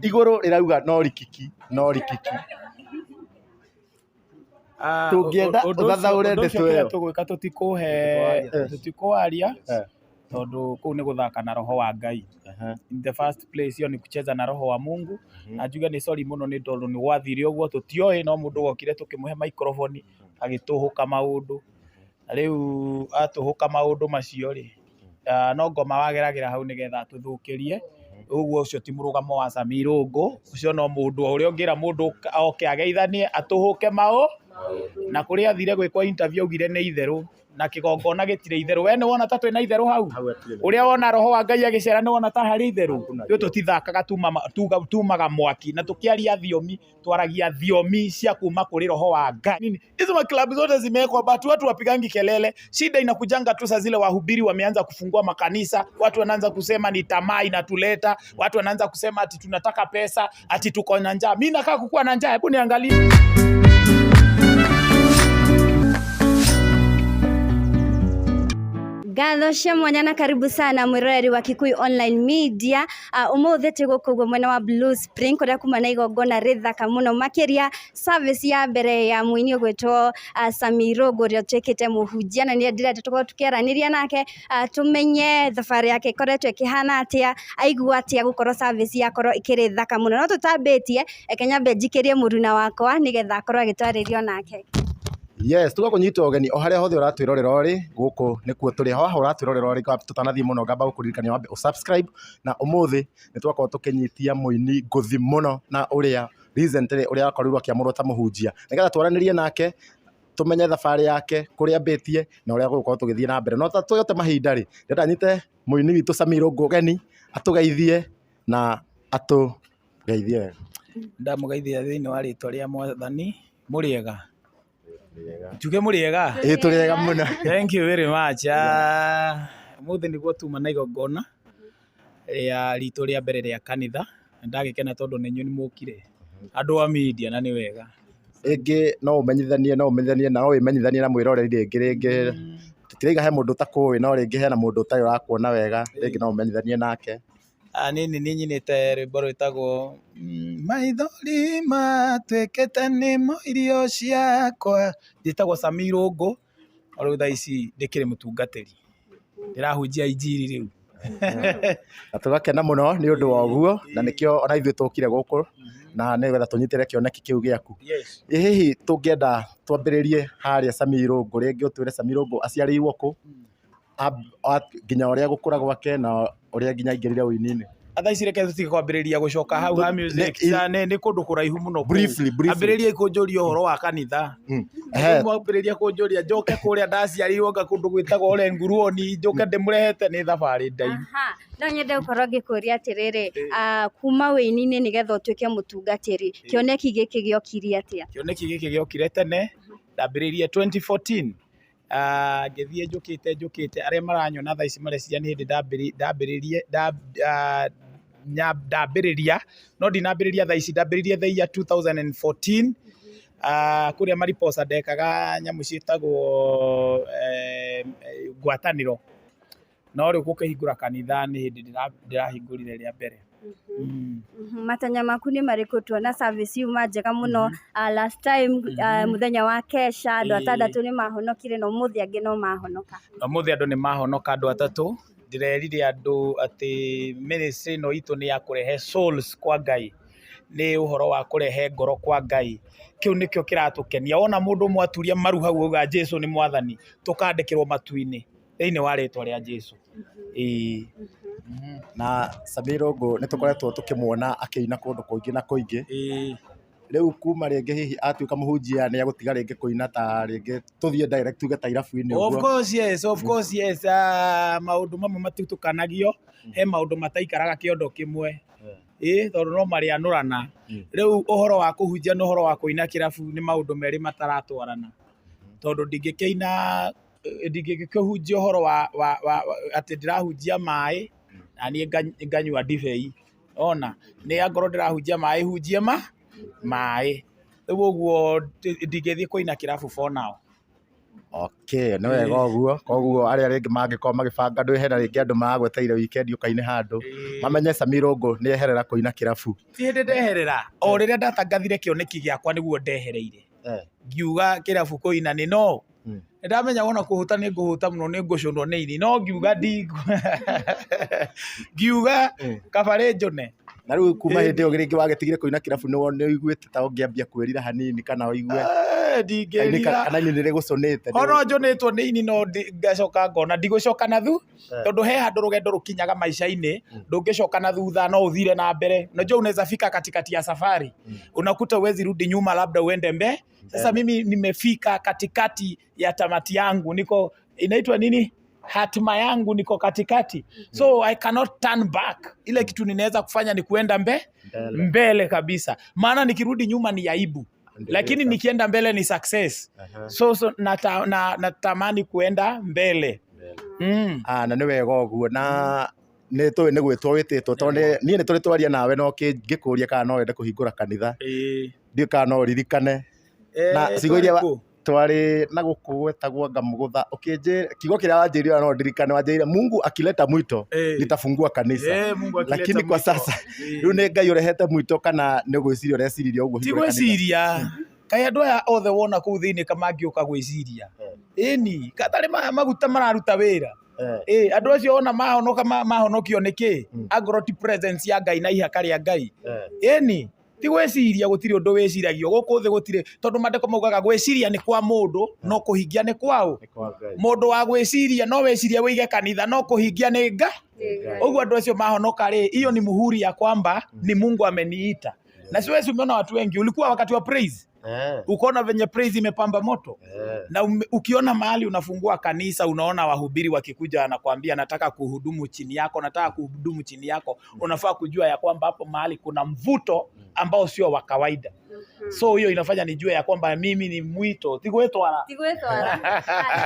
iguru rirauga no Rikiki tungienda uthathaure ndeto tugwika tutikuaria tondu kuu ni guthaka na roho wa Ngai. In the first place hiyo ni kucheza na roho wa Mungu. Najuga ni sorry muno ni tondu ni gwathire uguo tutioe no mundu wokire tukimuhe microphone agituhuka maundu riu atuhuka maundu macio ri no ngoma wageragira hau nigetha tuthukirie uguo ucio ti murugamo wa SAMMY IRUNGU ucio no mundu uria ungira mundu oke ageithanie atuhuke na kuria athire gwikwa interview augire ni itheru na kigongona gitire itheru. We ni wona ta twina itheru hau uria wona roho wa Ngai agicera ni wona ta hari itheru yo tutithakaga tumaga mwaki na tukiaria thiomi twaragia thiomi cia kuma kuri roho wa Ngai. Hizo maklabu zote zimewekwa watu wapigangi kelele. Shida inakujanga tu saa zile wahubiri wameanza kufungua makanisa, watu wanaanza kusema ni tamaa inatuleta, watu wanaanza kusema ati tunataka pesa, ati tuko na njaa. Mimi nakaa kukua na njaa, hebu niangalie. Gatho cia mwanya na karibu sana mwiroreri wa Kikuyu Online Media. Umuthi tigukuguo mwena wa Blue Spring kuria kuma na igongona rithaka muno makiria service ya mbere ya muini ugwitwo SAMMY IRUNGU uria twikite muhunjia na ni ndirete tukorwo tukiaraniria nake tumenye thabari yake ikoretwo ikihana atia, aigua atia gukorwo service yakorwo ikiri thaka muno. No tutambitie ekenyambe njikirie muruna wakwa nigetha akorwo agitwaririo nake. Yes, tuga kunyita ogeni o haria hothe uratwirorera ri guku nikuo turi haha uratwirorera ri tutanathie muno ngamba gukuririkania wambe subscribe na umuthi ni twakorwo tukinyitia muini nguthi muno na uria recently uria akorirwo akiamurwo ta muhunjia nigetha twaranirie nake tumenye thabari yake kuria ambitie na uria gukorwo tugithie na mbere. No ta tuyote mahinda ri ndenda nyite muini witu SAMMY IRUNGU ogeni atugeithie na atugeithie. Ndamugeithia thiini wa ritwa ria Mwathani. Muriega tuge muriega turiega muno. Thank you very much. Muthi niguo tuma na igongona ya rito ria mbere ria kanitha. Ndagikena tondu nenyu ni mukire andu a media na ni wega ingi no umenyithanie na wimenyithanie na mwiroreri ringi tutireiga he mundu takuwi no ringi he na mundu utari urakuona wega ringi no umenyithanie nake. Nini ni nyinite rwimbo rwitagwo maithori matwikite nimo irio ciakwa nditagwo SAMMY IRUNGU. Riu thaa ici ndikiri mutungatiri ndirahunjia injiri riu na tugakena muno ni undu wa uguo na nikio ona ithuĩ tukire guku na nigetha tunyitire kioneki kiu giaku. Hihi tungienda twambiririe haria SAMMY IRUNGU ringi utwire SAMMY IRUNGU aciariirwo ku nginya uria gukura gwake na uria nginya ingirire uini-ini. Atha ici reke tutige kwambiriria gucoka hau ha music ni kundu kuraihu muno. Briefly ambiriria ikunjuria uhoro wa kanitha. Mwambiriria kunjuria njoke kuria ndaciarirwo nga kundu gwitagwo Olenguruoni njoke ndimurehete ni thabari ndaihu. No nyende gukorwo ngikuria atiriri kuma uini-ini nigetha utuike mutungatiri kioneki giki giokirie atia? Kioneki giki giokire tene ndambiririe 2014 ngithie njukite aria maranyona thaa ici mareciria ni hindi ndambiriria no ndinambiriria thaa ici ndambiririe the year 2014 kuria mariposa ndekaga nyamu ciitagwo ngwataniro no riu gukihingura kanitha ni hindi ndirahingurire ria mbere. Matanya maku ni mariku? Tuona service yuma njega muno. Last time muthenya wa kesha andu atandatu ni mahonokire no muthi angi no mahonoka. Muthi andu ni mahonoka andu atatu. Ndirerire andu ati ministry no itu ni ya kurehe souls kwa Ngai, ni uhoro wa kurehe ngoro kwa Ngai. Kiu nikio kiratukenia ona mundu mwaturia maru hau uga Jesu ni mwathani tukandikirwo matu-ini thiini wa ritwa ria Jesu. Na SAMMY IRUNGU nitukoretwo tukimuona akiina kundu kuingi na kuingi. Riu kuma ringi hihi atuika muhunjia ni agutiga ringi kuina ta ringi tuthie direct tuge ta irabu-ini uguo? Of course yes. Maundu mamwe matitukanagia, he maundu mataikaraga kiondo kimwe tondu no marianurana. Riu uhoro wa kuhunjia no uhoro wa kuina kirabu ni maundu meri mataratwarana tondu ndingikihunjia uhoro wa ati ndirahunjia mai na ni nganyua ndibei. Ona ni angoro ndirahunjia mai hunjie mai riu uguo ndingithie kuina kirabu for now. Okay, no wega ũguo. Koguo arĩa rĩngĩ mangĩkorwo magĩbanga ndũ hena rĩngĩ andũ maragweteire weekend ũkaine handũ. Mamenye SAMMY IRUNGU nĩ eherera kũina kĩrabu. Ti hĩndĩ ndeherera. O rĩrĩa ndatangathire kĩoneki gĩakwa nĩguo ndehereire. Ngiuga kĩrabu kũina nĩ no. Ndamenya wona kũhũta nĩ ngũhũta mũno nĩ ngũcũnwo nĩ ini. No ngiuga ngiuga kabarĩ njone. Na rĩu kuma hĩndĩ ĩyo rĩngĩ wagetigire kũina kĩrabu nĩ ũiguĩte ta ũngĩambia kwĩrira hanini kana ũigue ndingĩrira kana ini nĩ rĩgũcũnĩte. Ono njonĩtwo nĩ ini no ngacoka ngona ndigũcoka na thu tondũ he handũ rũgendo rũkinyaga maica-inĩ ndũngĩcoka na thutha no ũthire na mbere. Unajua unaweza fika katikati ya safari unakuta huwezi rudi nyuma labda uende mbele. Sasa mimi nimefika katikati ya tamati yangu, niko inaitwa nini, hatima yangu niko katikati, so I cannot turn back. Ile kitu ninaweza kufanya ni kuenda mbele kabisa, maana nikirudi nyuma ni aibu, lakini nikienda mbele ni success. So natamani kuenda mbele. Na nĩ wega ũguo, na nĩ tũĩ nĩ gwĩtwo wĩtĩtwo tondũ niĩ nĩ tũrĩ twaria nawe no ngĩkũria kana no wende kũhingũra kanitha. Ndiũ kana no ririkane na cigo iria twarĩ na gũkũ gwetagwo Ngamũgũtha. Kiugo kĩrĩa wanjĩrire no ndirikane, wanjĩrire Mungu akileta mwito nitafungua kanisa. Lakini kwa sasa rĩu nĩ Ngai ũrehete mwito kana nĩ gwĩciria ũreciririe ũguo hingũre kanitha? Tigwĩciria kaĩ andũ aya othe wona kũu thĩinĩ kamangĩũka gwĩciria ĩni katarĩ maguta mararuta wĩra. Andũ acio ona mahonokio nĩkĩ angorwo ti presence ya Ngai na ihaka rĩa Ngai. Ĩni tigwĩciria gũtirĩ ũndũ wĩciragio gũkũ thĩ, gũtirĩ, tondũ mandĩko maugaga gwĩciria nĩ kwa mũndũ no kũhingia nĩ kwao. Mũndũ wa gwĩciria no wĩcirie wĩige kanitha no kũhingia nĩ Ngai. Ũguo andũ acio mahonoka rĩ, hiyo ni muhuri ya kwamba ni Mungu ameniita. Na siwezi umeona watu wengi, ulikuwa wakati wa praise ukaona venye praise imepamba moto, na ukiona mahali unafungua kanisa unaona wahubiri wakikuja anakuambia nataka kuhudumu chini yako, nataka kuhudumu chini yako, unafaa kujua ya kwamba hapo mahali kuna mvuto ambao sio wa kawaida. So hiyo inafanya nijue ya kwamba mimi ni mwito tigwetwara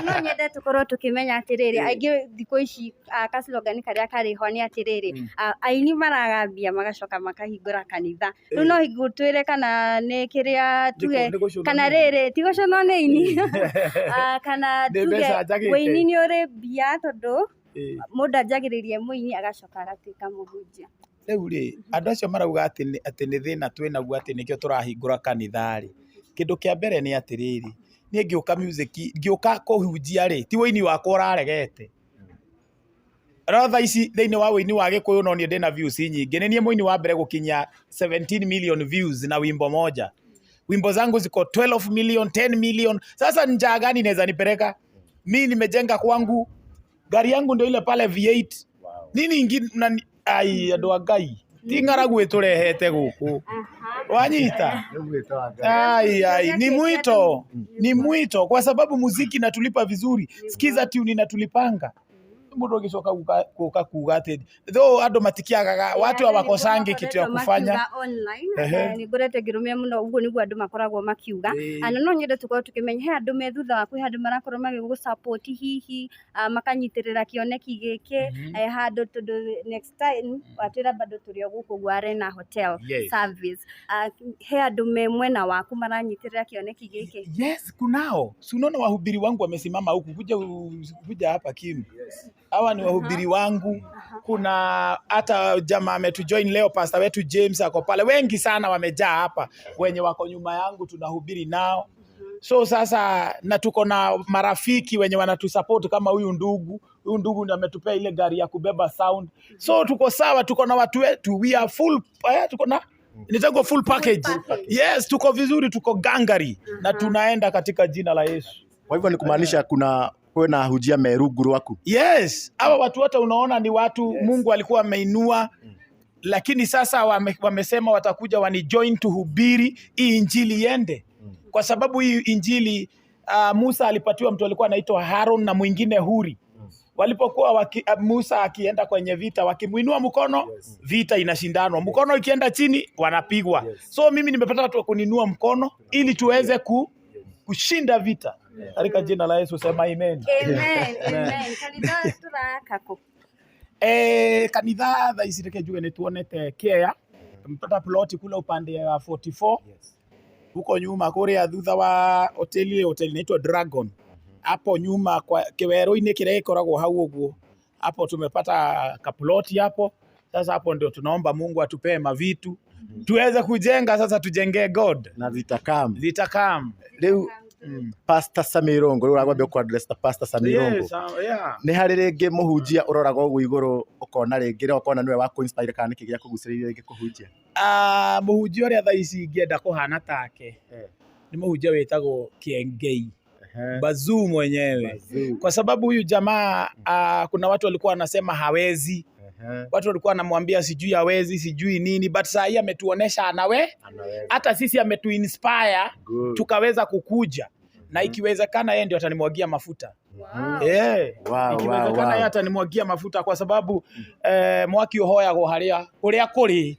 no nyende tukorwo tukimenya atiriri aingi thikũ ici kaslogani karia kari ho ni atiriri aini maragambia magacoka makahingũra kanitha. Rĩu no hingũtwĩre kana nĩ kĩrĩa tuge kana rĩrĩ tigũconwo nĩ ini kana tuge wĩini nĩ ũrĩ mbia tondũ mũndũ anjagĩrĩrie mũini agacoka agatuĩka mũhunjia. Rĩu rĩ andũ acio marauga atĩ nĩ thĩna twĩnaguo atĩ nĩkĩo tũrahingũra kanitha rĩ. Kĩndũ kĩa mbere nĩ atĩrĩrĩ, niĩ ngĩũka music ngĩũka kũhunjia rĩ ti wĩini wakwa ũraregete. Ratha ici thĩinĩ wa wĩini wa Gĩkũyũ no niĩ ndĩna views nyingĩ, nĩ niĩ mũini wa mbere gũkinya 17 million views na wimbo moja. Wimbo zangu ziko 12 million, 10 million. Sasa njaa gani naweza nipeleka? Mimi nimejenga kwangu, gari yangu ndio ile pale V8. Nini ingine ai andũ a Ngai ti ng'aragu ĩtũrehete gũkũ wanyita. Ni mwito kwa sababu muziki natulipa vizuri, sikiza tune inatulipanga. Mũndũ ũgĩcoka gũka kuga atĩ though andũ matikiagaga watu hawakosangi kitu ya kufanya online. Ni ngorete ngĩrũmia mũno ũguo nĩguo andũ makoragwo makiuga. Na no nyende tukorwo tukimenya he andũ me thutha wa kwĩ handũ marakorwo magĩgũ support hihi makanyitĩrĩra kĩoneki gĩkĩ handũ tondũ next time watwĩra bado tũrĩ gũkũ gwa Arena Hotel service. He andũ me mwena waku maranyitĩrĩra kĩoneki gĩkĩ? Yes, kunao. Si unaona wahubiri wangu wamesimama huku, kuja hapa Kim. Hawa ni wahubiri wangu. Kuna hata jamaa ametujoin leo, pastor wetu James ako pale, wengi sana wamejaa hapa wenye wako nyuma yangu tunahubiri nao. So sasa na tuko na marafiki wenye wanatusupport kama huyu ndugu ndiye ametupea ile gari ya kubeba sound. So tuko sawa, tuko na watu wetu, we are full, tuko na nitago full package. Yes, tuko vizuri, tuko gangari na tunaenda katika jina la Yesu. Kwa hivyo ni kumaanisha kuna hujia merungu rwaku? Yes, hawa watu wote unaona ni watu Mungu alikuwa ameinua, lakini sasa wamesema watakuja wanijoin tuhubiri hii injili iende. Kwa sababu hii injili Musa alipatiwa mtu alikuwa anaitwa Haron na mwingine Huri. Walipokuwa Musa akienda kwenye vita, wakimuinua mkono vita inashindanwa, mkono ikienda chini wanapigwa. So mimi nimepata watu wa kuninua mkono ili tuweze kushinda vita. Katika jina la Yesu sema amen. Amen. Kanitha turakako. Kanitha tha ici reke juge nĩ tuonete Kea. Tumepata plot kule upande wa 44. Huko nyuma kule thutha wa hoteli inaitwa Dragon. hapo nyuma kwa kiweru-ini kile gikoragwo hau uguo, hapo tumepata kaploti hapo. Sasa hapo ndio tunaomba Mungu atupee mavitu tuweze kujenga. Sasa tujengee God na zitakam leo. Pastor SAMMY IRUNGU rä u ragwambia ku address ta Pastor SAMMY IRUNGU nä harä rä ngä må hunjia å roraga å guo igå rå å kona rä ngä rä okona nä we wa kå kana nä kä gä a kå gucä rä rie rä ngä kå hunjia må hunjia å rä a thaa ici ingä enda kå hana take nä må hunjia wä tagwo Kiengei Bazuu mwenyewe, kwa sababu huyu jamaa kuna watu walikuwa wanasema hawezi, watu walikuwa wanamwambia sijui hawezi sijui nini, but saa hii ametuonesha anaweza. Hata sisi ametuinspire tukaweza kukuja na ikiwezekana yeye ndio atanimwagia mafuta. Ikiwezekana yeye atanimwagia mafuta kwa sababu mwaki uhoyagwo haria kuria kuri.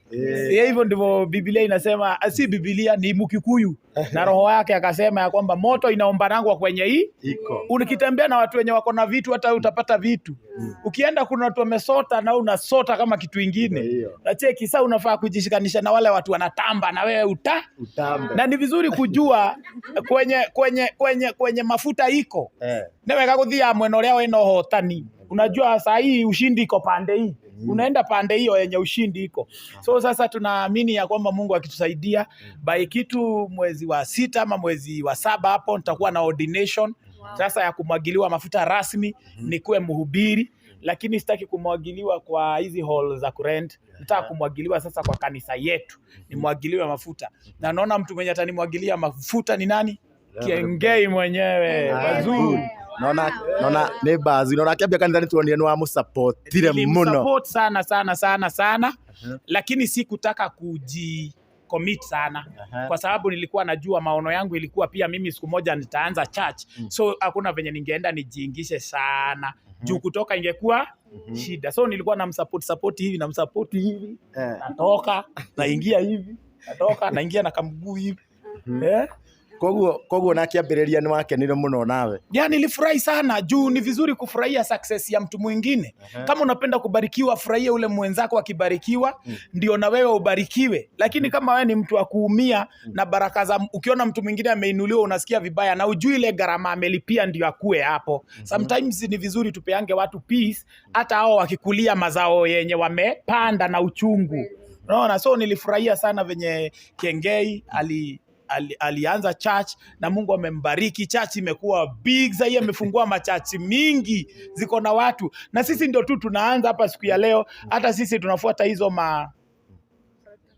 Hivyo ndivyo Biblia inasema, si Biblia ni Mukikuyu na roho yake akasema ya kwamba moto inaombanangwa kwenye hii iko. Ukitembea na watu wenye wako na vitu hata utapata vitu. Ukienda kuna watu wamesota na unasota kama kitu kingine. Na cheki sasa unafaa kujishikanisha na wale watu wanatamba na wewe utambe. Na ni vizuri kujua kwenye mafuta iko. Newega guthia mwena uria wena hotani. Unajua saa hii ushindi iko pande hii. Unaenda pande hiyo yenye ushindi iko. So sasa tunaamini ya kwamba Mungu akitusaidia by kitu mwezi wa 6 ama mwezi wa 7 hapo nitakuwa na ordination sasa ya kumwagiliwa mafuta rasmi nikuwe mhubiri, lakini sitaki kumwagiliwa kwa hizi hall za kurent. Nataka kumwagiliwa sasa kwa kanisa yetu. Nimwagiliwe mafuta. Na naona mtu mwenye atanimwagilia mafuta ni nani? Kiengei mwenyewe Bazuu. Naona nä Bazuu naona akiambia kanitha nä tuonire nä wa må support-ire muno. Support sana lakini sikutaka commit sana kwa sababu nilikuwa najua maono yangu ilikuwa pia mimi siku moja nitaanza church. So hakuna venye ningeenda nijiingishe sana juu kutoka ingekuwa shida. So nilikuwa na support hivi natoka naingia hivi natoka naingia na kamguu hivi Koguo na kiambĩrĩria nĩ wakenire muno nawe. Nilifurahi sana juu ni vizuri kufurahia success ya mtu mwingine. Kama unapenda kubarikiwa, furahia ule mwenzako akibarikiwa, ndio na wewe ubarikiwe. Lakini kama wewe ni mtu wa kuumia na baraka za ukiona mtu mwingine ameinuliwa unasikia vibaya na ujui ile gharama amelipia ndio akue hapo. Sometimes ni vizuri tupeange watu peace hata hao wakikulia mazao yenye wamepanda na uchungu. Unaona, so nilifurahia sana venye Kiengei alianza church na Mungu amembariki. Church imekuwa big, sasa amefungua machachi mingi ziko na watu, na sisi ndio tu tunaanza hapa siku ya leo. Hata sisi tunafuata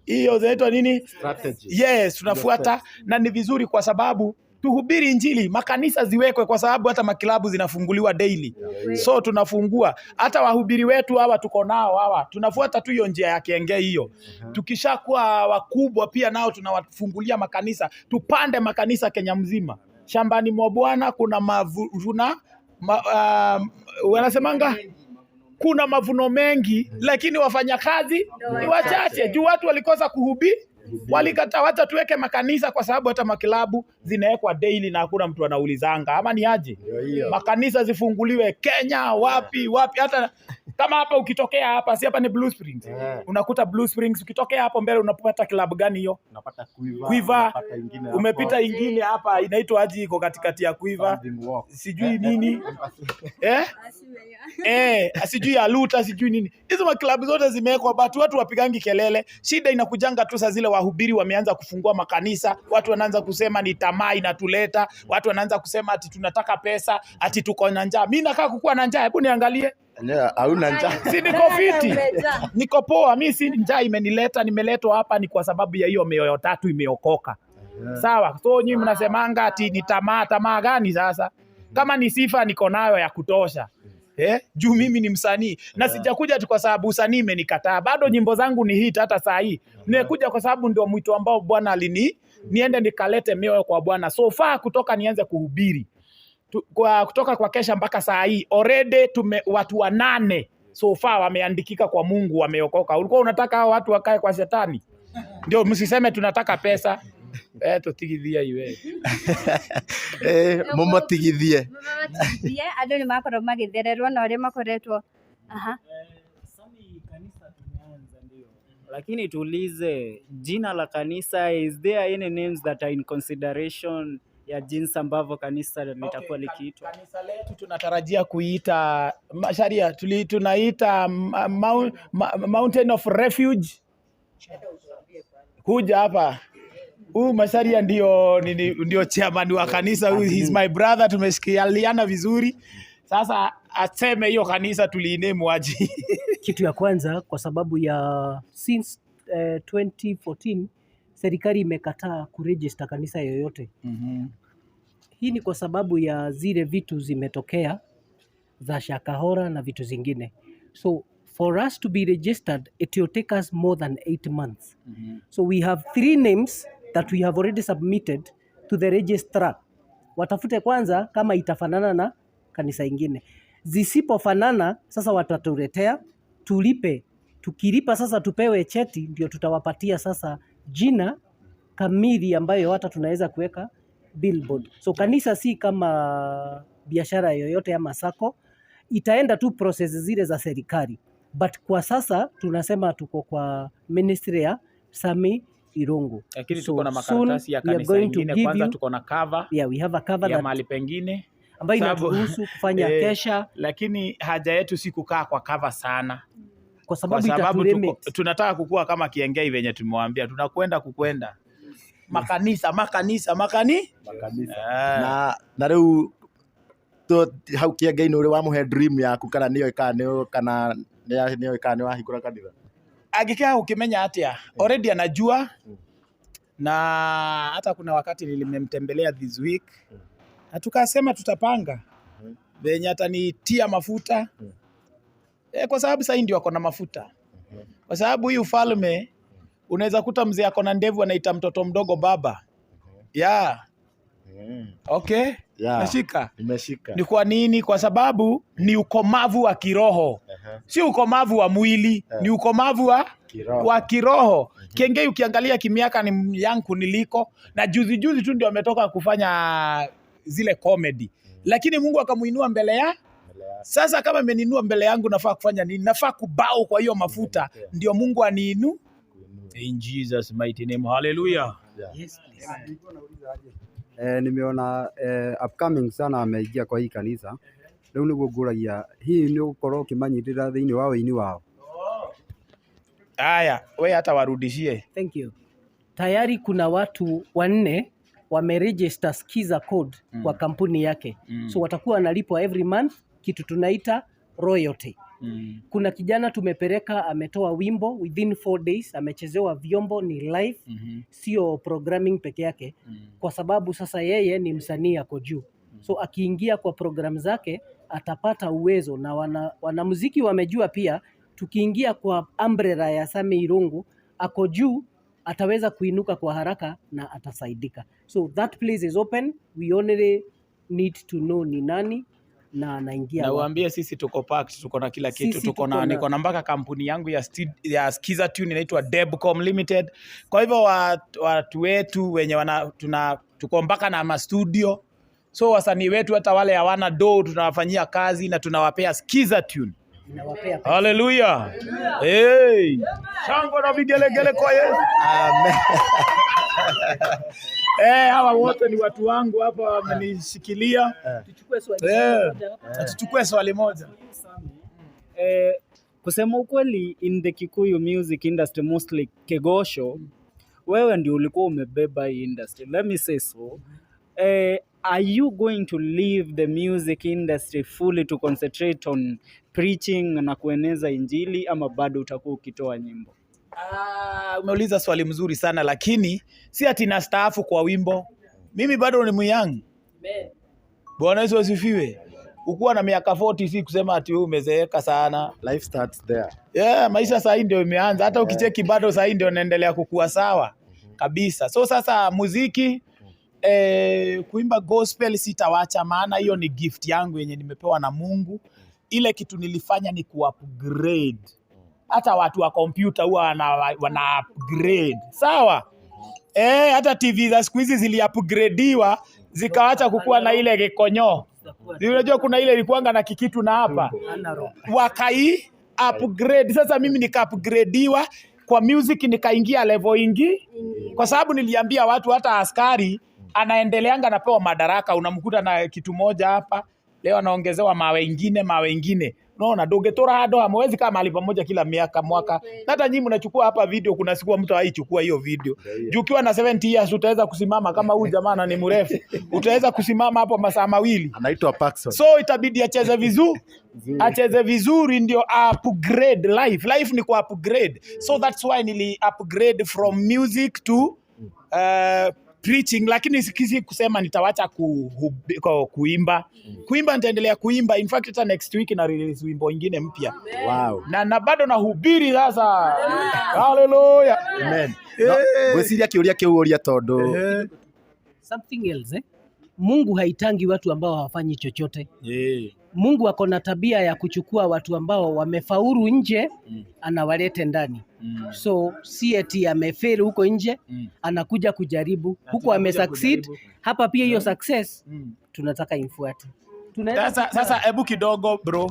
hiyo zinaitwa nini? Strategy. Yes, tunafuata na ni vizuri kwa sababu tuhubiri injili, makanisa ziwekwe kwa sababu hata makilabu zinafunguliwa daily. So tunafungua hata wahubiri wetu hawa tuko nao hawa. Tunafuata tu hiyo njia ya Kiengei hiyo. Tukishakuwa wakubwa pia nao tunawafungulia makanisa. Tupande makanisa Kenya mzima. Shambani mwa Bwana kuna wanasemanga kuna mavuno mengi lakini wafanyakazi ni wachache. Juu watu walikosa kuhubiri. Walikata hata tuweke makanisa kwa sababu hata makilabu zinawekwa daily na hakuna mtu anaulizanga ama ni aje. Makanisa zifunguliwe Kenya wapi hata kama hapa ukitokea hapa si hapa ni Blue Springs. Unakuta Blue Springs ukitokea hapo mbele unapata club gani hiyo? Unapata Quiver. Umepita ingine hapa inaitwa aje iko katikati ya Quiver. Sijui nini. Sijui ya Luta sijui nini. Hizo maklabu zote zimewekwa watu wapigangi kelele. Shida inakujanga tu saa zile wahubiri wameanza kufungua makanisa, watu wanaanza kusema ni tamaa inatuleta, watu wanaanza kusema ati tunataka pesa, ati tuko na njaa. Mimi nakaa kukua na njaa, hebu niangalie. Hauna njaa. Si niko fiti. Niko poa, mimi si njaa imenileta, nimeletwa hapa ni kwa sababu ya hiyo mioyo tatu imeokoka. Sawa, so nyinyi mnasemanga ati ni tamaa gani sasa? Kama ni sifa niko nayo ya kutosha. Juu mimi ni msanii na sijakuja tu kwa sababu usanii imenikataa. Bado nyimbo zangu ni hit hata saa hii. Nimekuja kwa sababu ndio mwito ambao Bwana niende nikalete mioyo kwa Bwana. So far kutoka nianze kuhubiri. Kutoka kwa kesha mpaka saa hii already watu 8 so far wameandikika kwa Mungu, wameokoka. Ulikuwa unataka hao watu wakae kwa shetani? Ndio msiseme tunataka pesa. Tutigithia iwe. Mumatigithie. Andũ nĩ makorwo magĩthererwo na arĩa makoretwo. SAMMY kanisa tumeanza ndio. Lakini tuulize jina la kanisa, is there any names that are in consideration ya jinsi ambavyo kanisa litakuwa likiitwa. Kanisa letu tunatarajia kuita Masharia, tunaita Mountain of Refuge. Kuja hapa. Masharia ndio chairman wa kanisa. He's my brother, tumeshikiliana vizuri. Sasa aseme hiyo kanisa tuliinemu aje. Kitu ya kwanza, kwa sababu ya since 2014 serikali imekataa kuregister kanisa yoyote. Hii ni kwa sababu ya zile vitu zimetokea za Shakahora na vitu zingine. So for us to be registered, it will take us more than 8 months. So we have 3 names that we have already submitted to the registrar. Watafute kwanza kama itafanana na kanisa ingine. Zisipofanana, sasa watatuletea, tulipe. Tukilipa sasa tupewe cheti, ndio tutawapatia sasa jina kamili ambayo hata tunaweza kuweka billboard. So kanisa si kama biashara yoyote ama sako, itaenda tu process zile za serikali. But kwa sasa tunasema tuko kwa ministry ya SAMMY Irungu. Lakini tuko na makaratasi ya kanisa ingine, kwanza tuko na cover. Yeah, we have a cover ya mahali pengine ambayo inaturuhusu kufanya kesha. Lakini haja yetu si kukaa kwa cover sana. Kwa sababu tunataka kukua kama Kiengei venye tumewambia, tunakwenda makanisa. Na riu to hau Kiengei ni uri wa muhe dream yaku kana niyo ikane wahingura kanitha? Agikaa ukimenya atia already anajua. Na hata kuna wakati nilimemtembelea this week na tukasema tutapanga venye atanitia mafuta. Kwa sababu sasa ndio ako na mafuta. Kwa sababu hii ufalme unaweza kuta mzee ako na ndevu anaita mtoto mdogo baba. Okay? Nashika. Nimeshika. Ni kwa nini? Kwa sababu ni ukomavu wa kiroho. Si ukomavu wa mwili, ni ukomavu wa kiroho. Kiengei ukiangalia kimiaka ni yangu niliko, na juzi tu ndio ametoka kufanya zile comedy. Lakini Mungu akamuinua mbele ya. Sasa kama ameninua mbele yangu, nafaa kufanya nini? Nafaa kubao kwa hiyo mafuta, ndio Mungu aniinu. In Jesus mighty name. Hallelujah. Yes, nimeona upcoming sana ameingia kwa hii kanisa. Leo niguo nguragia hii ni ukorwo kimanyitira thiini wa wini wao. Aya, wewe hata warudishie. Thank you. Tayari kuna watu 4 wameregister skiza code kwa kampuni yake. So watakuwa wanalipwa every month kitu tunaita royalty. Kuna kijana tumepeleka ametoa wimbo within 4 days, amechezewa vyombo, ni live, sio programming peke yake. Kwa sababu sasa yeye ni msanii ako juu. So akiingia kwa program zake atapata uwezo, na wanamuziki wamejua pia tukiingia kwa umbrella ya SAMMY Irungu ako juu ataweza kuinuka kwa haraka na atasaidika. So that place is open. We only need to know ni nani na anaingia. Na uambie sisi tuko packed, tuko na kila kitu, niko na mpaka kampuni yangu ya Skiza Tune inaitwa Debcom Limited. Kwa hivyo watu wetu wenye tuko mpaka na ma studio. So wasanii wetu hata wale hawana do tunawafanyia kazi na tunawapea Skiza Tune. Hallelujah. Hey. Shangwe na vigelegele kwa Yesu. Amen. Hawa wote ni watu wangu hapa wamenishikilia. Tuchukue swali moja. Kusema ukweli, in the Kikuyu music industry, mostly Kegosho, wewe ndio ulikuwa umebeba hii industry. Let me say so. Are you going to leave the music industry fully to concentrate on preaching na kueneza injili, ama bado utakuwa ukitoa nyimbo? Umeuliza swali mzuri sana, lakini si ati nastaafu kwa wimbo. Mimi bado ni myang. Bwana Yesu asifiwe. Ukuwa na miaka 40 si kusema ati wewe umezeeka sana. Life starts there. Maisha sasa ndio imeanza. Hata ukicheki bado sasa ndio naendelea kukua sawa kabisa. So sasa muziki kuimba gospel sitawacha, maana hiyo ni gift yangu yenye nimepewa na Mungu. Ile kitu nilifanya ni ku-upgrade. Hata watu wa kompyuta huwa wana upgrade. Sawa? Hata TV za siku hizi zili-upgradiwa zikaacha kukua na ile gekonyo. Unajua kuna ile ilikuanga na kikitu na hapa. Wakai upgrade. Sasa mimi nika-upgradiwa kwa music, nikaingia level ingi. Kwa sababu niliambia watu hata askari anaendeleanga napewa madaraka, unamkuta na kitu moja hapa, leo anaongezewa mawe ingine. Unaona, ndungitura handu hamwe, wezi kama mahali pamoja kila mwaka. Hata nyinyi mnachukua hapa video, kuna siku mtu haichukua hiyo video. Juu ukiwa na 70 years utaweza kusimama kama huyu jamaa ni mrefu. Utaweza kusimama hapo masaa mawili. Anaitwa Paxson. So itabidi acheze vizuri ndio upgrade life. Life ni ku upgrade. So that's why nili upgrade from music to preaching, lakini sikisi kusema nitawacha kuimba. Kuimba nitaendelea kuimba. In fact hata next week na release wimbo ingine mpya. Wow. Na bado nahubiri sasa. Hallelujah. Amen. Gweciria kiuria kiuria tondu something else Mungu haitangi watu ambao hawafanyi chochote. Mungu ako na tabia ya kuchukua watu ambao wamefaulu nje anawalete ndani. So si eti amefail huko nje anakuja kujaribu huko amesucceed hapa pia hiyo success tunataka imfuate. Sasa hebu kidogo bro.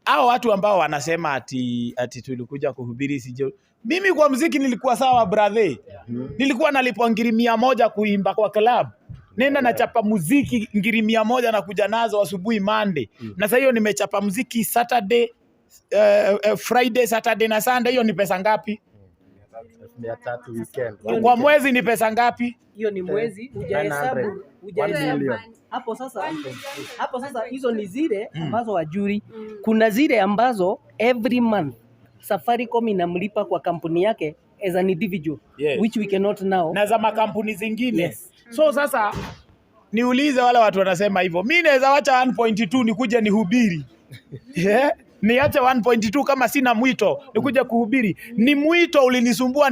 Hao watu ambao wanasema ati tulikuja kuhubiri sijo. Mimi kwa muziki nilikuwa sawa brother. Nilikuwa nalipwa ngiri 100 kuimba kwa club. Nenda nachapa muziki ngiri 100 na kuja nazo asubuhi Monday. Na sasa hiyo nimechapa muziki Saturday, Friday, Saturday na Sunday. Hiyo ni pesa ngapi? 300 weekend. Kwa mwezi ni pesa ngapi? Hiyo ni mwezi, hujahesabu. Hapo sasa hizo ni zile ambazo wajuri. Kuna zile ambazo every month Safaricom inamlipa kwa kampuni yake as an individual, which we cannot now. Na za makampuni zingine. So sasa niulize wale watu wanasema hivyo. Mimi naweza wacha 1.2 nikuje nihubiri. Niache 1.2 kama sina mwito nikuje kuhubiri. Ni mwito ulinisumbua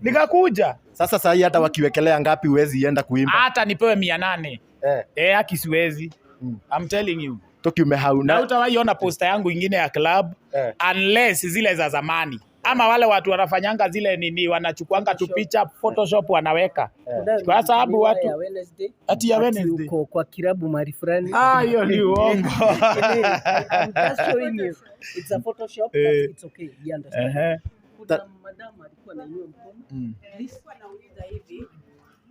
nikakuja. Sasa hata wakiwekelea ngapi uwezi enda kuimba? Hata nipewe 800. Haki siwezi. I'm telling you. Tukiume hauna. Na utawaiona poster yangu ingine ya club unless zile za zamani. Ama wale watu wanafanyanga zile nini wanachukuanga tu picha Photoshop wanaweka. Kwa sababu watu ati ya Wednesday kwa kilabu mahali fulani. Hiyo ni uongo. Just showing you. It's a Photoshop but it's okay. You understand? Madam alikuwa na hiyo mkono. Nilikuwa nauliza hivi.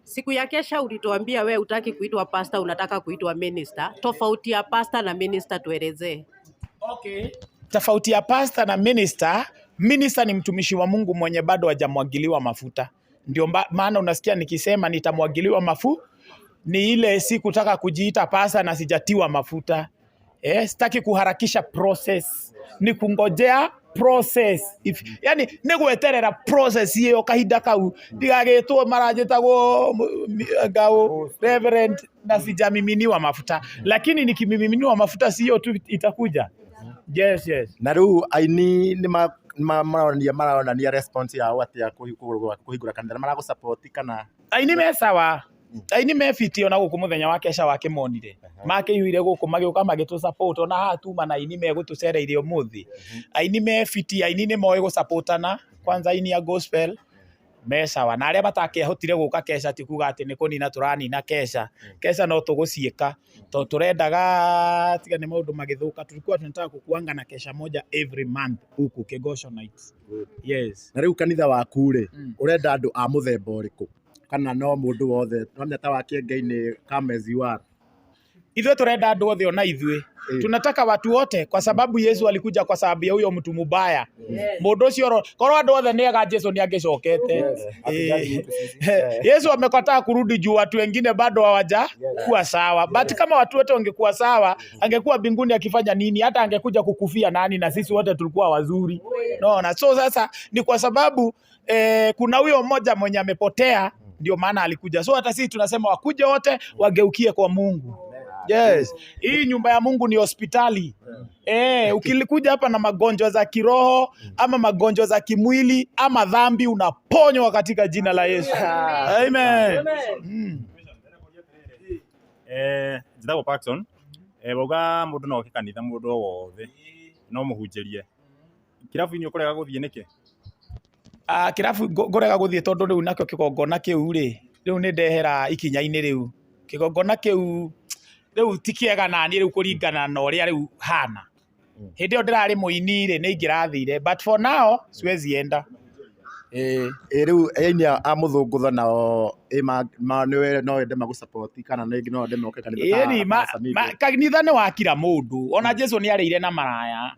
Siku ya kesha ulituambia we utaki kuitwa pastor, unataka kuitwa minister. Tofauti ya pastor na minister tuelezee. Okay. Tofauti ya pastor na minister ni mtumishi wa Mungu mwenye bado hajamwagiliwa mafuta. Ndio maana unasikia nikisema nitamwagiliwa mafuta. Ni ile si kutaka kujiita pastor na sijatiwa mafuta. Sitaki kuharakisha process. Ni kungojea process. Yani nigweterera process hiyo kahinda kau. Ndigagitwo marajitagwo gao reverend na sijamiminiwa mafuta. Lakini nikimiminiwa mafuta sio tu itakuja. Yes. Na riu aini ni maronania response yao ati ya kuhigura kanitha marago support kana aini mesawa. Aini mefiti ona guku muthenya wa kesha wake monire. Make yuire guku magioka magitu support ona hatuma na aini megutucereire umuthi. Aini mefiti aini ni moe gu supportana kwanza aini ya gospel mesawa na aria batakehotire guka kesha ti kuga ati ni kunina turanina kesha no tugucieka to turendaga tiga ni maundu magithuka tulikuwa tunataka kukuanga na kesha moja every month huku Kegosho nights. Yes. Na riu kanitha waku ri urenda andu a muthemba uriku kana no mundu wothe no ta wake Ngai ni come as you are? Ithuĩ turenda andu othe ona ithuĩ. Tunataka watu wote kwa sababu Yesu alikuja kwa sababu ya huyo mtu mubaya. Mundu ucio korwo andu othe ni ega Yesu ni angecokete. Yesu amekataa kurudi juu watu wengine bado hawaja kuwa sawa. But kama watu wote wangekuwa sawa, angekuwa mbinguni akifanya nini? Hata angekuja kukufia nani na sisi wote tulikuwa wazuri. Naona. So sasa ni kwa sababu kuna huyo mmoja mwenye amepotea ndio maana alikuja. So hata sisi tunasema wakuje wote wageukie kwa Mungu. Yes. Hii nyumba ya Mungu ni hospitali. Ukilikuja hapa na magonjwa za kiroho ama magonjwa za kimwili ama dhambi unaponywa katika jina la Yesu. Amen. Njitagwo Paxson. Boga mundu no kanitha mundu wothe no muhunjirie. Kirabu ni ukorega guthie niki? Kirabu ngorega guthie tondu riu nakyo kigongona kiu ri. Riu ni ndehera ikinya-ini riu. Kigongona kiu riu tikiega nani riu kuringana na uria riu hana. Hindi yo ndirari muini ri ni ingirathire but for now siwezi enda. Rĩu yaini a mũthũngũtho nao no wende magũ-support kana no wende moke kanitha kanitha nĩ wa kira mũndũ, ona Jesu nĩ arĩire na maraya,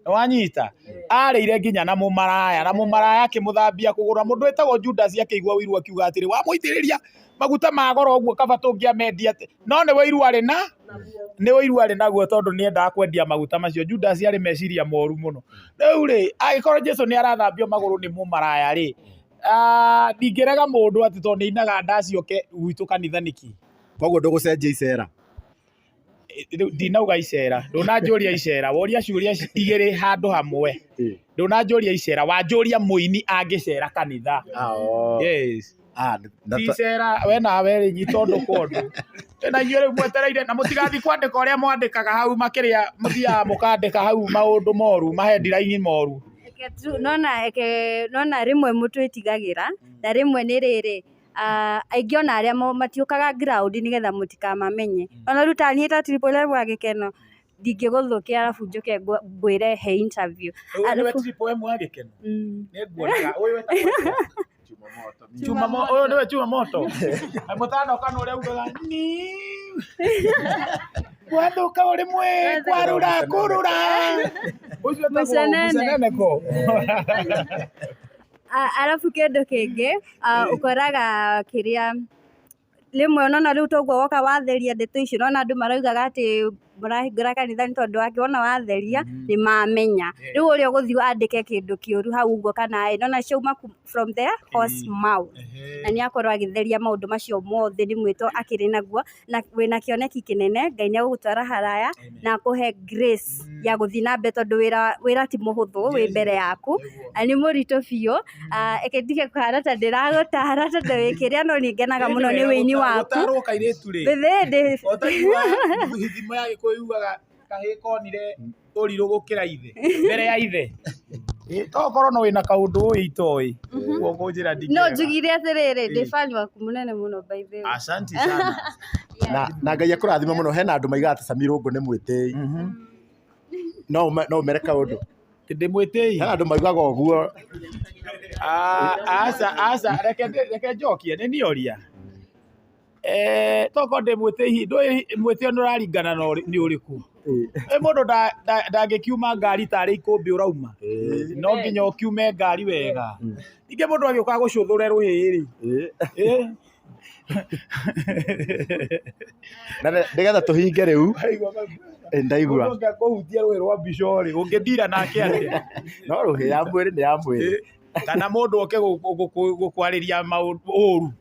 wanyita arĩire nginya na mũmaraya, na mũmaraya akĩmũthambia kũgũra. Mũndũ wĩtagwo Judas akĩigua ũiru akiuga atĩrĩ, wamũitĩrĩria maguta ma goro ũguo kaba tũngĩamendia atĩ. No nĩ ũiru arĩ naguo tondũ nĩ endaga kwendia maguta macio. Judas arĩ meciria moru mũno. Rĩu rĩ, angĩkorwo Jesu nĩ arathambio magũrũ nĩ mũmaraya rĩ, ndingĩrega mũndũ atĩ tondũ nĩ ainaga ndaci oke gwitũ kanitha nĩki. Koguo ndũgũcenjia icera? Ndinauga icera, ndũnanjũria icera, woria ciũria igĩrĩ handũ hamwe. Ndũnanjũria icera, wanjũria mũini angĩcera kanitha. Yes. Ticera we nawe rĩ nyitondũ kondũ. Na inyuĩ rĩu mwetereire na mũtigathiĩ kwandĩka ũrĩa mwandĩkaga hau makĩria mũthiaga mũkandĩka hau maũndũ moru, maheadline moru. Nona rĩmwe mũtwĩtigagĩra na rĩmwe nĩ rĩrĩ, aingĩ ona arĩa matiũkaga ground nĩgetha mũtikamamenye. Ona rĩu ta niĩ ta Triple M wa Gĩkeno ndingĩgũthũkia arabu njoke ngwĩre he interview. Nĩwe Triple M wa Gĩkeno? Nĩnguonaga ũyũ wetagwo Chuma moto. Ũyũ nĩwe Chuma moto. Mũtanoka na ũrĩa ugaga ni gwathũka ũrĩmwe kwarũra kũrũra. Ũcio wetagwo mũceneneko. Arabu kĩndũ kĩngĩ ũkoraga kĩrĩa rĩmwe ũnona rĩu toguo woka watheria ndeto icio, ũnona andũ maraugaga atĩ mũrahingũra kanitha nĩ tondũ wona watheria nĩ mamenya. Rĩu ũrĩa ũgũthiĩ wandĩke kĩndũ kĩũru hau ũguo kana ũnona ciauma from the horse mouth, na nĩ akorwo agĩtheria maũndũ macio mothe nĩ mwĩto akĩrĩ naguo, na wĩna kĩoneki kĩnene, Ngai nĩ agũgũtwara haraya na akũhe grace ya gũthiĩ na mbere tondũ wĩra ti mũhũthũ wĩ mbere yaku, na nĩ mũritũ biũ. Eke ndige kũhana ta ndĩragũtara tondũ wĩkĩrĩa, no nĩ ngenaga mũno nĩ wĩini waku. Yugaga kahĩ konire ũrirũ gũkĩra ithe mbere ya ithe. Tokorwo no wĩna kaũndũ ũĩ itoĩ ũguo njĩra ndingĩrega. No njugire atĩrĩrĩ ndĩ fan waku mũnene mũno by the way. Asante sana. Na Ngai akũrathima mũno. Hena andũ maigaga atĩ Sammy Irungu nĩ mwĩtĩi. No mere kaũndũ ndĩ mwĩtĩi. Hena andũ maigaga ũguo. Aca reke njokie nĩ nioria. Toko ndĩ mwĩtĩi, ndũĩ mwĩtĩo nĩ ũraringana nĩ ũrĩkũ. Mũndũ ndangĩkiuma ngari tarĩ ikũmbĩ ũrauma, no nginya ũkiume ngari wega. Ningĩ mũndũ agĩũka gũcũthũre rũhĩ-rĩ, na nĩgetha tũhinge rĩu ndaigua mũndũ ũngĩkũhutia rũhĩ rwa mbico-rĩ ũngĩndira nake atĩa? No rũhĩ ya mwĩrĩ nĩ ya mwĩrĩ, kana mũndũ oke gũkwarĩria maũndũ ũru.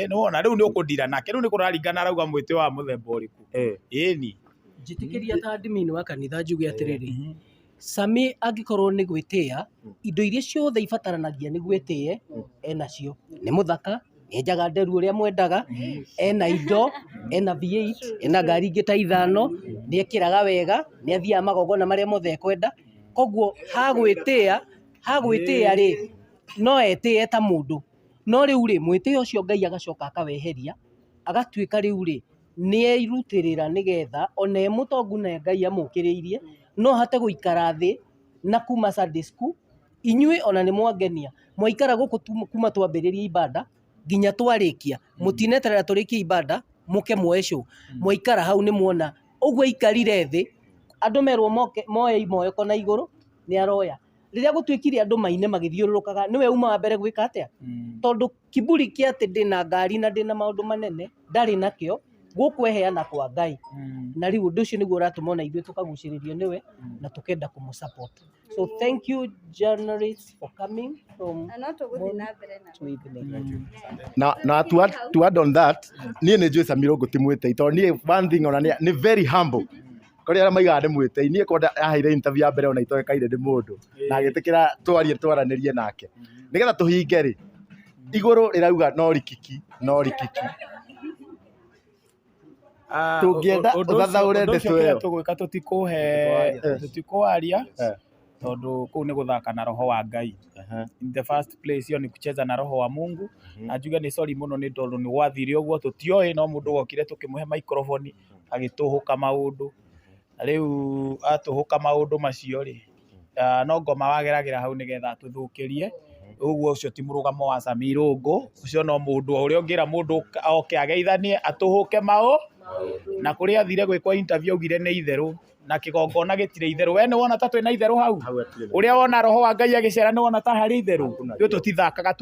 Nĩwona rĩu nĩ ũkũndira nake, rĩu nĩ kũraringana arauga mwĩtĩo wa mũthemba ũrĩkũ. Ĩni njĩtĩkĩria ta admin wa kanitha njuge atĩrĩrĩ, Sammy angĩkorwo nĩ gwĩtĩĩa, indo iria ciothe ibataranagia nĩ gwĩtĩe enacio. Nĩ mũthaka, enjaga nderu ũrĩa mwendaga, ena indo, ena V8, ena ngari ingĩ ta 5, nĩ ekĩraga wega, nĩ athiaga magongona marĩa mothe ekwenda. Koguo hagwĩtĩĩa rĩ, no etĩe ta mũndũ. No rĩu rĩ, mwĩtĩo ũcio Ngai agacoka akaweheria, agatuĩka rĩu rĩ nĩ erutĩrĩra nĩgetha ona mũtongu na Ngai amũkĩrĩirie no hate gũikara thĩ na kuma Sunday school. Inyuĩ ona nĩ mwangenia, mwaikara gũkũ kuma twambĩrĩria ibada nginya twarĩkia, mũtineterera tũrĩkie ibada mũke muoe show. Mwaikara hau nĩ muona ũguo aikarire thĩ, andũ merwo moe imoyoko na igũrũ, nĩ aroya. Rĩrĩa gũtuĩkire andũ maine magĩthiũrũrũkaga, nĩwe uma wa mbere gwĩka atĩa? Tondũ kiburi kĩa atĩ ndĩna ngari na ndĩna maũndũ manene ndarĩ nakĩo, gũkweheana kwa Ngai. Na rĩu ũndũ ũcio nĩguo ũratũma ona ithuĩ tũkagucĩrĩrio nĩwe na tũkenda kũmũsupport. So thank you journalists for coming from na to add on that, niĩ nĩ njũĩ Sammy Irungu ti mwĩtĩi tondũ niĩ one thing ona nĩ very humble. Kũrĩ arĩa maigaga nĩ mwĩtĩi, niĩ kwenda aheire interview ya mbere ona itoĩkaire nĩ mũndũ na agĩtĩkĩra twaranĩrie nake nĩgetha tũhinge rĩ, igũrũ rĩrauga no Rikiki tũngĩenda ũthathaũre ndeto ĩyo tũgwĩka tũtikũaria tondũ kũu nĩ gũthaka na roho wa Ngai. In the first place hiyo ni kucheza na roho wa Mungu. Na njuge nĩ sorry mũno nĩ tondũ nĩ gwathire ũguo tũtioĩ, no mũndũ wokire tũkĩmũhe microphone agĩtũhũka maũndũ. Rĩu atũhũka maũndũ macio rĩ, no ngoma wageragĩra hau nĩgetha tũthũkĩrie Uguo ucio ti murugamo wa SAMMY IRUNGU, ucio no mundu uria ungira mundu oke ageithanie atuhuke na kuria athire gwikwa interview augire ni itheru na kigongona gitire itheru. We ni wona ta twina itheru hau? Uria wona roho wa Ngai agicera ni wona ta hari itheru? Yo tutithakaga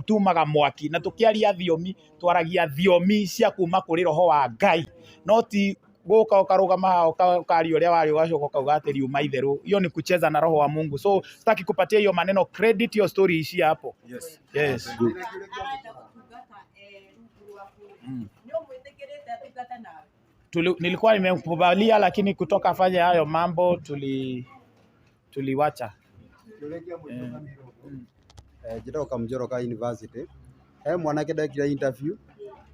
tumaga mwaki na tukiaria thiomi twaragia thiomi cia kuma kuri roho wa Ngai, no ti guka ukarugama hao ukari uria wari ugacoka ukauga ati riuma itheru. Hiyo ni kucheza na roho wa Mungu. So sitaki kupatia hiyo maneno credit, your story ishi hapo. Yes. Nilikuwa nimekubalia, lakini kutoka afanye hayo mambo tuliwacha. Njĩroka Njoroka University, he mwanake ndekire interview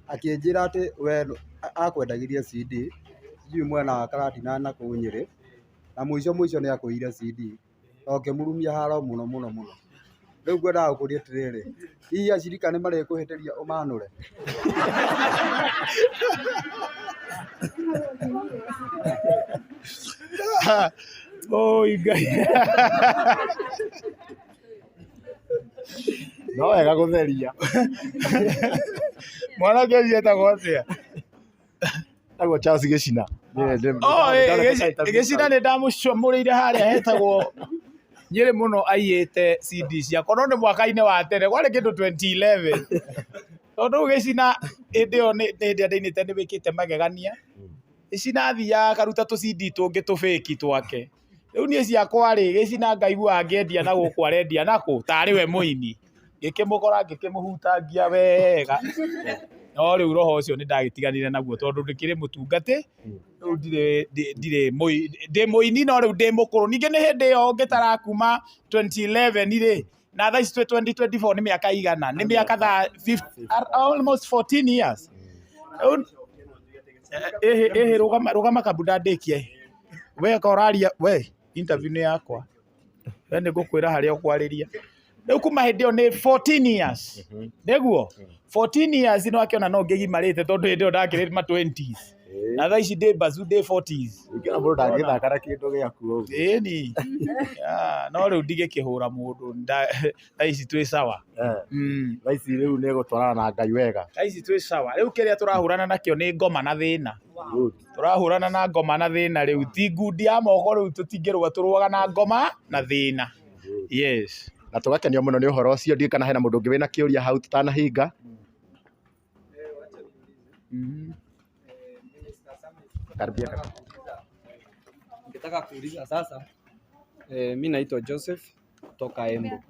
akĩnjĩra atĩ we akwendagirie CD sijui mwena wa Karatina na kũu Nyĩrĩ, na mũico nĩ akũire CD okĩmurumia haro mũno. Rĩu ngwendaga gũkũria atĩrĩrĩ, hihi acirika nĩ marĩkũhĩtĩria ũmanũre? Ngai no wega gutheria mwanake ũcio etagwo atĩa? Agwo Charles Gĩcina. Gĩcina nĩ ndamũcomũrĩire harĩa hetagwo Nyĩrĩ mũno aiyĩte CD ciakwa, no nĩ mwaka-inĩ wa tene, kwarĩ kĩndũ 2011. Tondũ Gĩcina hĩndĩ ĩyo nĩ hĩndĩ ndainĩte nĩ wĩkĩte magegania. Gĩcina athiaga akaruta tũ CD tũngĩ tũ fake twake. Rĩu niĩ ciakwa rĩ, Gĩcina ngaigua angĩendia na gũkũ arendia nakũ tarĩ we mũini. Ngĩkĩmũkora ngĩkĩmũhutangia wega. No rĩu roho ũcio nĩ ndagĩtiganire naguo tondũ ndĩkĩrĩ mũtungatĩ. Rĩu ndĩ mũini no rĩu ndĩ mũkũrũ. Ningĩ nĩ hĩndĩ ĩyo ngĩtarakuma 2011 rĩ, na thaa ici 2024 nĩ mĩaka igana? Nĩ mĩaka almost 14 years. Rũgama kabunda ndĩkie. We koraria we interview nĩ yakwa. We nĩ ngũkwĩra harĩa ũkwarĩria. Rĩu kuma hĩndĩ ĩyo nĩ 14 years. Nĩguo 14 years no akĩona no ngĩgimarĩte tondũ hĩndĩ ĩyo ndakĩrĩ ma 20s. Na thaa ici ndĩ bazu ndĩ 40s. Ingĩona mũndũ ndangĩthakara kĩndũ gĩaku ũguo. Ĩni. No rĩu ndigĩkĩhũra mũndũ. Thaa ici twĩ sawa. Thaa ici rĩu nĩ gũtwarana na Ngai wega. Thaa ici twĩ sawa. Rĩu kĩrĩa tũrahũrana nakĩo nĩ ngoma na thĩna. Tũrahũrana na ngoma na thĩna rĩu. Ti ngundi ya moko rĩu tũtingĩrũga tũrũaga na ngoma na thĩna. Yes. Na tũgakenio mũno nĩ ũhoro ũcio. Ndiĩ kana hena mũndũ ũngĩ wĩna kĩũria hau tutanahinga. Karibia. Ningetaka kuuliza sasa, mimi naitwa Joseph kutoka Embu.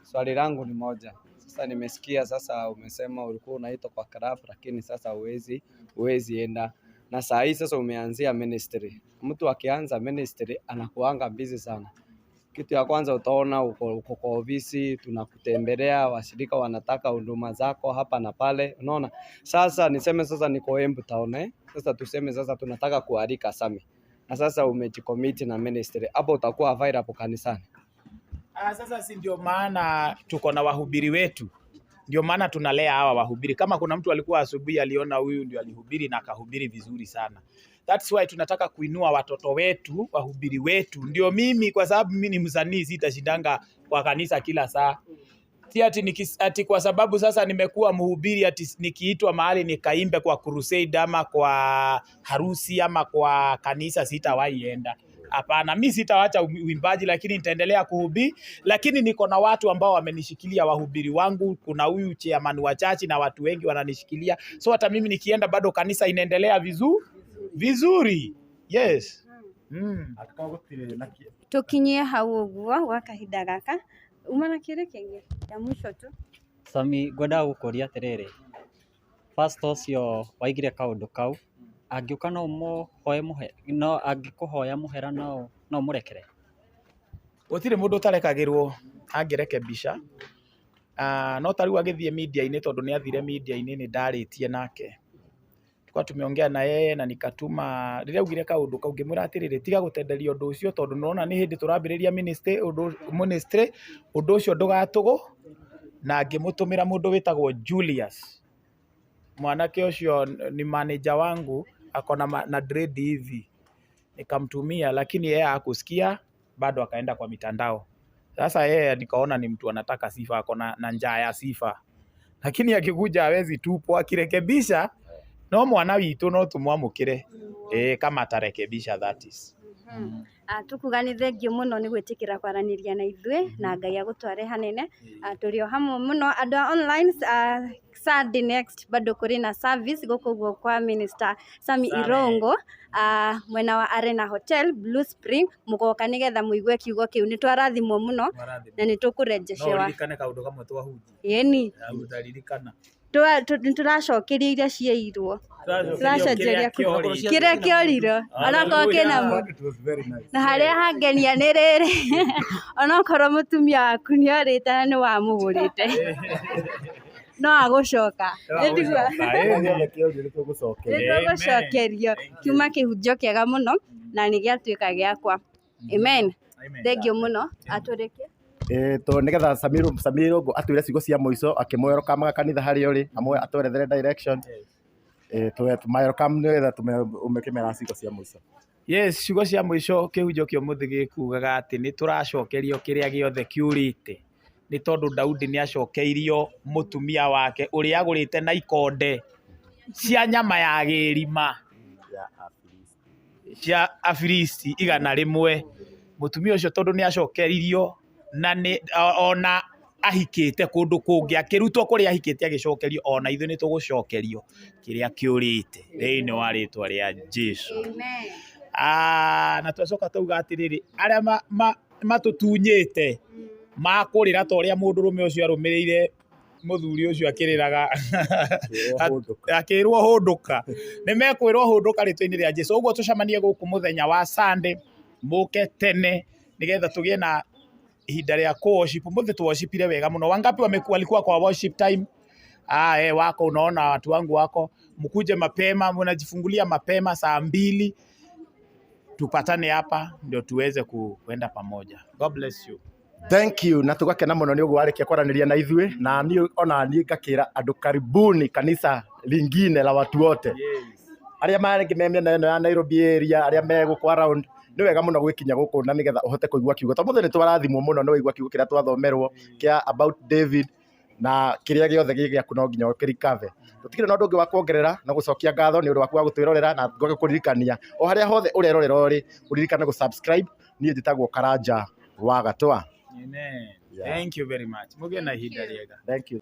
Swali langu ni moja. Sasa nimesikia sasa umesema ulikuwa unaitwa kwa club lakini sasa huwezi enda. Na saa hii sasa umeanzia ministry. Mtu akianza ministry anakuanga busy sana. Kitu ya kwanza utaona uko kwa ofisi, tunakutembelea, washirika wanataka huduma zako hapa na pale, unaona. Sasa niseme sasa niko Embu town, sasa tuseme sasa tunataka kualika SAMMY. Na sasa umejicommit na ministry. Hapo utakuwa available kanisani. Sasa si ndio maana tuko na wahubiri wetu. Ndio maana tunalea hawa wahubiri. Kama kuna mtu alikuwa asubuhi aliona huyu ndio alihubiri na akahubiri vizuri sana. That's why tunataka kuinua watoto wetu, wahubiri wetu. Ndio mimi kwa sababu mimi ni msanii sitashindanga kwa kanisa kila saa. Si ati kwa sababu sasa nimekuwa mhubiri ati nikiitwa mahali nikaimbe kwa crusade ama kwa harusi ama kwa kanisa sitawahi enda. Hapana, mimi sitaacha uimbaji lakini nitaendelea kuhubiri, lakini niko na watu ambao wamenishikilia wahubiri wangu. Kuna huyu chairman wa church na watu wengi wananishikilia. So hata mimi nikienda bado kanisa inaendelea vizuri. Yes. Tukinyie hau ũguo gwa kahinda gaka. Umana kĩrĩ kĩngĩ ya mũico tu. SAMMY ngwenda gũkũria atĩrĩrĩ. Pastor ũcio waigire kaũndũ kau angĩũka no angĩkũhoya mũhera no mũrekere. Gũtirĩ mũndũ ũtarekagĩrwo angĩrekebisha. No tarĩu agĩthiĩ media-inĩ tondũ nĩ athire media-inĩ nĩ ndarĩtie nake. Kwa tumeongea na yeye na nikatuma rĩrĩa augire kaũndũ kau ngĩmwĩra atĩrĩrĩ tiga gũtenderia ũndũ ũcio tondũ nĩrona nĩ hĩndĩ tũrambĩrĩria ministry ũndũ ũcio ndũgatũgũ, na ngĩmũtũmĩra mũndũ wĩtagwo Julius. Mwanake ũcio ni manager wangu akona na dread hivi. Nikamtumia lakini yeye hakusikia, bado akaenda kwa mitandao. Sasa yeye nikaona ni mtu anataka sifa, ako na njaa ya sifa, lakini akikuja hawezi tupo, akirekebisha no mwana witũ no tũmwamũkĩre kama atarekebisha, that is. Tukuga nĩ thengio mũno nĩ gwĩtĩkĩra kwaranĩria na ithuĩ na Ngai agũtware hanene. Tũrĩ o hamwe mũno andũ a online. Sunday next bado kũrĩ na service gũkũ ũguo kwa Minister SAMMY IRUNGU mwena wa Arena Hotel Blue Spring, mũgoka nĩgetha mũigue kiugo kĩu. Nĩ twarathimwo mũno na nĩ tũkũrejeshewa. No ririkane kaũndũ kamwe twahunjia. Yeni. Utaririkana. Tũracokeria iria ciairwo, tũracenjeria kĩrĩa kĩorirwo onakorwo kĩna na harĩa hangenia nĩ rĩrĩ, onakorwo mũtumia waku nĩ orĩte na nĩ wamũgũrĩte no agũcoka, nĩtũgũcokerio kiuma kĩhunjio kĩega mũno na nĩ gĩatuĩka gĩakwa. Amen. Thengio mũno. Atũrĩkie to nigetha SAMMY IRUNGU atwire ciugo cia muico akimwerokamaga kanitha hari uri amwe atwerethere direction tumayerokam nigetha tumekemera ciugo cia muico. Yes, ciugo cia muico kihunjio kĩo mũthĩ gĩkugaga atĩ nĩ tũracokerio kĩrĩa gĩothe kĩũrĩte, nĩ tondũ Daudi nĩ acokeirio mũtumia wake ũrĩa agũrĩte na ikonde cia nyama ya gĩrima cia Afilisti 100. Mũtumia ũcio tondũ nĩ acokeririo na ona ahikĩte kũndũ kũngĩ, akĩrutwo kũrĩa ahikĩte agĩcokerio, ona ithuĩ nĩ tũgũcokerio kĩrĩa kĩũrĩte thĩinĩ wa rĩtwa rĩa Jesu. Na twacoka tauga atĩrĩrĩ, arĩa matũtunyĩte makũrĩra ta ũrĩa mũndũrũme ũcio arũmĩrĩire mũthuri ũcio akĩrĩraga akĩrwo hũndũka, nĩ mekwĩrwo hũndũka rĩtwa-inĩ rĩa Jesu. Ũguo tũcemanie gũkũ mũthenya wa Sunday, mũke tene nĩgetha tũgĩe na ihinda rĩa worship. Mũthĩ tuworshipire wega mũno. Wangapi walikuwa kwa worship time? Wako, unaona watu wangu wako, mkuje mapema, mnajifungulia mapema saa 2 tupatane hapa ndio tuweze kuenda pamoja. God bless you. Thank you. Na tugakena muno ni uguo warĩkia kwaranĩria na ithuĩ, na niĩ ona niĩ ngakĩra andũ karibuni kanisa lingine la watu wote. Arĩa marĩ memena ĩno ya Nairobi area, arĩa megũkũ around, nĩ wega mũno gwĩkinya gũkũ na nĩgetha ũhote kũigua kiugo. Tondũ mũthĩ nĩ twarathimwo mũno nĩ waigua kiugo kĩrĩa twathomerwo kĩa about David na kĩrĩa gĩothe gĩgĩaku no nginya ũkĩrikave. Tũtikĩrĩ na ũndũ ũngĩ wa kuongerera na gũcokia ngatho nĩ ũndũ waku wa gũtwĩrorera, na ngoke kũririkania o harĩa hothe ũrerorera ũrĩ, ũririkane gũ-subscribe. Niĩ njĩtagwo Karanja wa Gatwa. Amen. Thank you very much. Mũgĩe na ihinda rĩega. Thank you.